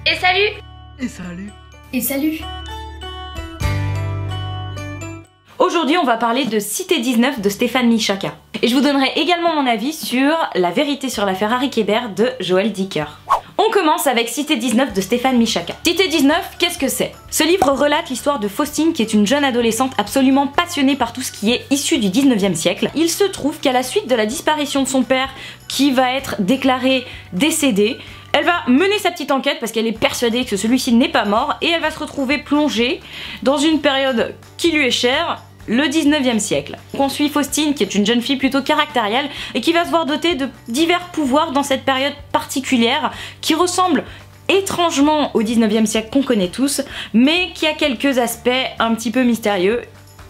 Et salut! Et salut! Et salut! Aujourd'hui, on va parler de Cité 19 de Stéphane Michalka. Et je vous donnerai également mon avis sur La vérité sur l'affaire Harry Kéber de Joël Dicker. On commence avec Cité 19 de Stéphane Michalka. Cité 19, qu'est-ce que c'est? Ce livre relate l'histoire de Faustine, qui est une jeune adolescente absolument passionnée par tout ce qui est issu du 19e siècle. Il se trouve qu'à la suite de la disparition de son père, qui va être déclaré décédé, elle va mener sa petite enquête parce qu'elle est persuadée que celui-ci n'est pas mort, et elle va se retrouver plongée dans une période qui lui est chère, le 19e siècle. On suit Faustine, qui est une jeune fille plutôt caractérielle et qui va se voir dotée de divers pouvoirs dans cette période particulière qui ressemble étrangement au 19e siècle qu'on connaît tous, mais qui a quelques aspects un petit peu mystérieux.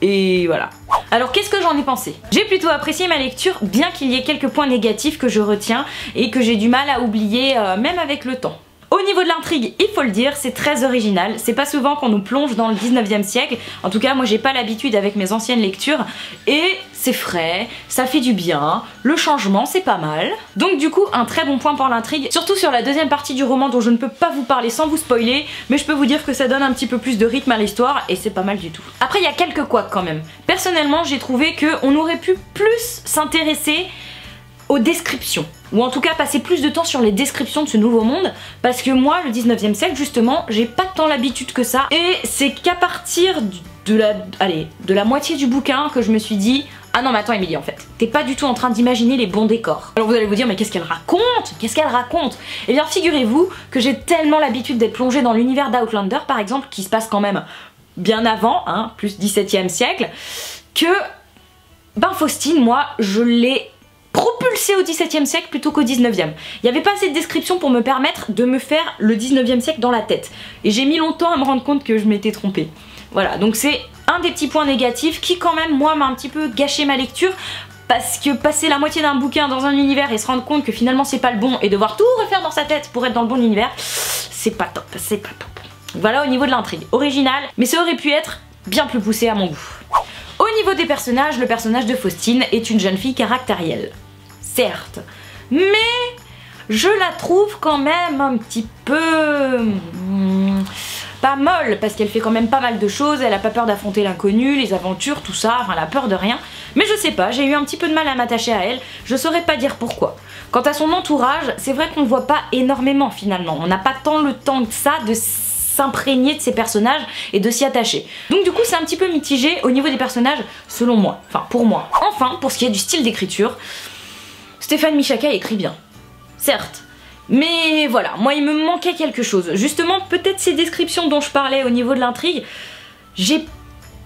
Et voilà. Alors qu'est-ce que j'en ai pensé? J'ai plutôt apprécié ma lecture, bien qu'il y ait quelques points négatifs que je retiens et que j'ai du mal à oublier même avec le temps. Au niveau de l'intrigue, il faut le dire, c'est très original. C'est pas souvent qu'on nous plonge dans le 19e siècle. En tout cas, moi j'ai pas l'habitude avec mes anciennes lectures. Et c'est frais, ça fait du bien, le changement c'est pas mal. Donc du coup, un très bon point pour l'intrigue. Surtout sur la deuxième partie du roman dont je ne peux pas vous parler sans vous spoiler. Mais je peux vous dire que ça donne un petit peu plus de rythme à l'histoire et c'est pas mal du tout. Après, il y a quelques couacs quand même. Personnellement, j'ai trouvé qu'on aurait pu plus s'intéresser aux descriptions, ou en tout cas passer plus de temps sur les descriptions de ce nouveau monde, parce que moi, le 19e siècle, justement, j'ai pas tant l'habitude que ça, et c'est qu'à partir de la moitié du bouquin que je me suis dit « Ah non mais attends Émilie, en fait, t'es pas du tout en train d'imaginer les bons décors. » Alors vous allez vous dire « Mais qu'est-ce qu'elle raconte? Qu'est-ce qu'elle raconte ?» Eh bien figurez-vous que j'ai tellement l'habitude d'être plongée dans l'univers d'Outlander, par exemple, qui se passe quand même bien avant, hein, plus 17e siècle, que, ben Faustine, moi, je l'ai propulsé au 17e siècle plutôt qu'au 19e. Il n'y avait pas assez de description pour me permettre de me faire le 19e siècle dans la tête. Et j'ai mis longtemps à me rendre compte que je m'étais trompée. Voilà, donc c'est un des petits points négatifs qui quand même, moi, m'a un petit peu gâché ma lecture, parce que passer la moitié d'un bouquin dans un univers et se rendre compte que finalement c'est pas le bon et devoir tout refaire dans sa tête pour être dans le bon univers, c'est pas top, c'est pas top. Voilà au niveau de l'intrigue. Original, mais ça aurait pu être bien plus poussé à mon goût. Au niveau des personnages, le personnage de Faustine est une jeune fille caractérielle. Certes, mais je la trouve quand même un petit peu pas molle, parce qu'elle fait quand même pas mal de choses, elle a pas peur d'affronter l'inconnu, les aventures, tout ça, enfin elle a peur de rien, mais je sais pas, j'ai eu un petit peu de mal à m'attacher à elle, je saurais pas dire pourquoi. Quant à son entourage, c'est vrai qu'on ne voit pas énormément finalement, on n'a pas tant le temps que ça de s'imprégner de ces personnages et de s'y attacher. Donc du coup c'est un petit peu mitigé au niveau des personnages selon moi, enfin pour moi. Enfin, pour ce qui est du style d'écriture, Stéphane Michalka écrit bien, certes, mais voilà, moi il me manquait quelque chose. Justement, peut-être ces descriptions dont je parlais au niveau de l'intrigue, j'ai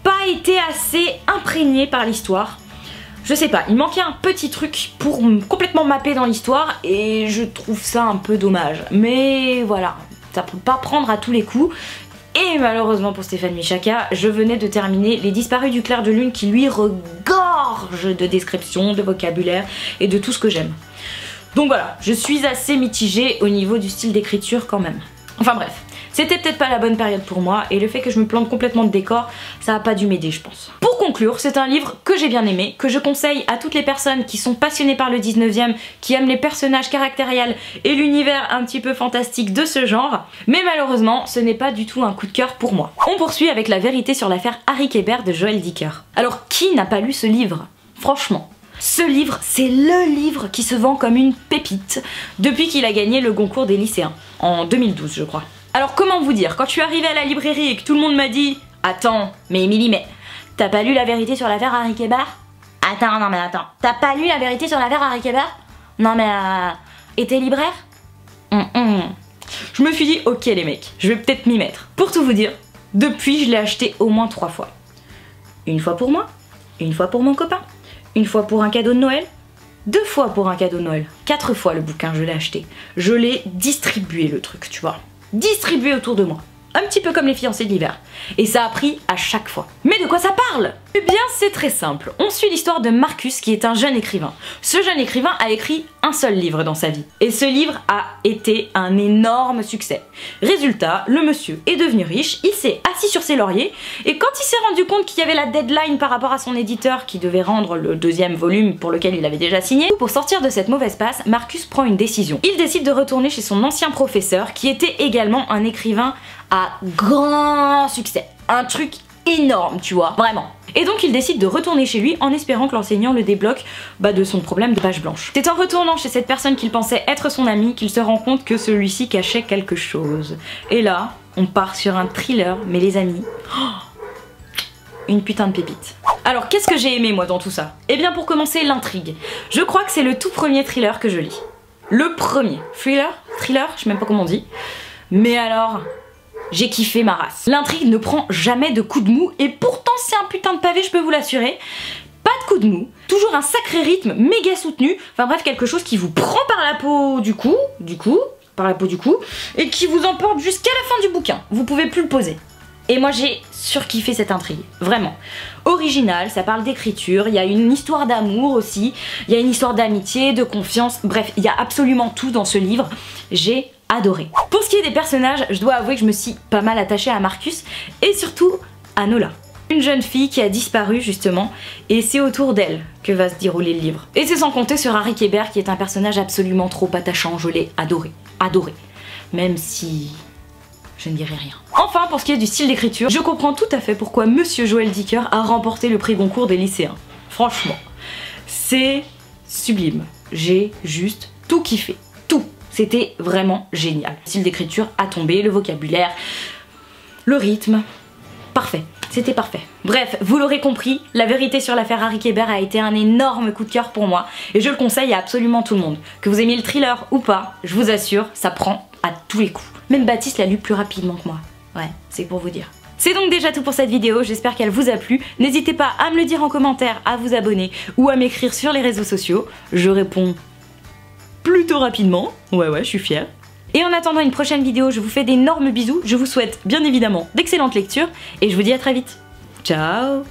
pas été assez imprégnée par l'histoire. Je sais pas, il manquait un petit truc pour complètement mapper dans l'histoire et je trouve ça un peu dommage. Mais voilà, ça peut pas prendre à tous les coups. Et malheureusement pour Stéphane Michalka, je venais de terminer Les Disparus du clair de lune qui lui regorge de descriptions, de vocabulaire et de tout ce que j'aime. Donc voilà, je suis assez mitigée au niveau du style d'écriture quand même. Enfin bref, c'était peut-être pas la bonne période pour moi et le fait que je me plante complètement de décor, ça a pas dû m'aider je pense. Pour conclure, c'est un livre que j'ai bien aimé, que je conseille à toutes les personnes qui sont passionnées par le 19e, qui aiment les personnages caractériels et l'univers un petit peu fantastique de ce genre, mais malheureusement, ce n'est pas du tout un coup de cœur pour moi. On poursuit avec La vérité sur l'affaire Harry Kéber de Joël Dicker. Alors qui n'a pas lu ce livre? Franchement. Ce livre, c'est le livre qui se vend comme une pépite depuis qu'il a gagné le Goncourt des lycéens, en 2012 je crois. Alors comment vous dire, quand je suis arrivée à la librairie et que tout le monde m'a dit « Attends, mais Émilie, mais t'as pas lu La vérité sur l'affaire Harry Kéber? Attends, non mais attends, t'as pas lu La vérité sur l'affaire Harry Kéber? Non mais et t'es libraire ?» Je me suis dit « Ok les mecs, je vais peut-être m'y mettre. » Pour tout vous dire, depuis je l'ai acheté au moins 3 fois. Une fois pour moi, une fois pour mon copain, une fois pour un cadeau de Noël, 2 fois pour un cadeau de Noël, 4 fois le bouquin je l'ai acheté. Je l'ai distribué le truc, tu vois. Distribué autour de moi. Un petit peu comme les fiancés de l'hiver. Et ça a pris à chaque fois. Mais de quoi ça parle? Eh bien c'est très simple. On suit l'histoire de Marcus qui est un jeune écrivain. Ce jeune écrivain a écrit un seul livre dans sa vie. Et ce livre a été un énorme succès. Résultat, le monsieur est devenu riche, il s'est assis sur ses lauriers et quand il s'est rendu compte qu'il y avait la deadline par rapport à son éditeur qui devait rendre le deuxième volume pour lequel il avait déjà signé, pour sortir de cette mauvaise passe, Marcus prend une décision. Il décide de retourner chez son ancien professeur qui était également un écrivain à grand succès. Un truc énorme, tu vois, vraiment. Et donc il décide de retourner chez lui en espérant que l'enseignant le débloque de son problème de page blanche. C'est en retournant chez cette personne qu'il pensait être son ami qu'il se rend compte que celui-ci cachait quelque chose. Et là, on part sur un thriller, mais les amis, une putain de pépite. Alors qu'est-ce que j'ai aimé moi dans tout ça? Eh bien pour commencer, l'intrigue. Je crois que c'est le tout premier thriller que je lis. Le premier. Thriller? Thriller? Je sais même pas comment on dit. Mais alors... j'ai kiffé ma race. L'intrigue ne prend jamais de coup de mou et pourtant c'est un putain de pavé, je peux vous l'assurer. Pas de coup de mou, toujours un sacré rythme méga soutenu, enfin bref quelque chose qui vous prend par la peau du cou, et qui vous emporte jusqu'à la fin du bouquin. Vous pouvez plus le poser. Et moi j'ai surkiffé cette intrigue, vraiment. Original, ça parle d'écriture, il y a une histoire d'amour aussi, il y a une histoire d'amitié, de confiance, bref, il y a absolument tout dans ce livre. J'ai adoré. Pour ce qui est des personnages, je dois avouer que je me suis pas mal attachée à Marcus et surtout à Nola. Une jeune fille qui a disparu justement et c'est autour d'elle que va se dérouler le livre. Et c'est sans compter sur Harry Kéber qui est un personnage absolument trop attachant, je l'ai adoré. Adoré. Même si... je ne dirai rien. Enfin, pour ce qui est du style d'écriture, je comprends tout à fait pourquoi Monsieur Joël Dicker a remporté le prix Goncourt des lycéens. Franchement, c'est sublime. J'ai juste tout kiffé. Tout. C'était vraiment génial. Le style d'écriture a tombé, le vocabulaire, le rythme, parfait. C'était parfait. Bref, vous l'aurez compris, La vérité sur l'affaire Harry Kéber a été un énorme coup de cœur pour moi et je le conseille à absolument tout le monde. Que vous aimiez le thriller ou pas, je vous assure, ça prend à tous les coups. Même Baptiste l'a lu plus rapidement que moi. Ouais, c'est pour vous dire. C'est donc déjà tout pour cette vidéo, j'espère qu'elle vous a plu. N'hésitez pas à me le dire en commentaire, à vous abonner ou à m'écrire sur les réseaux sociaux. Je réponds plutôt rapidement. Ouais, je suis fière. Et en attendant une prochaine vidéo, je vous fais d'énormes bisous. Je vous souhaite bien évidemment d'excellentes lectures et je vous dis à très vite. Ciao!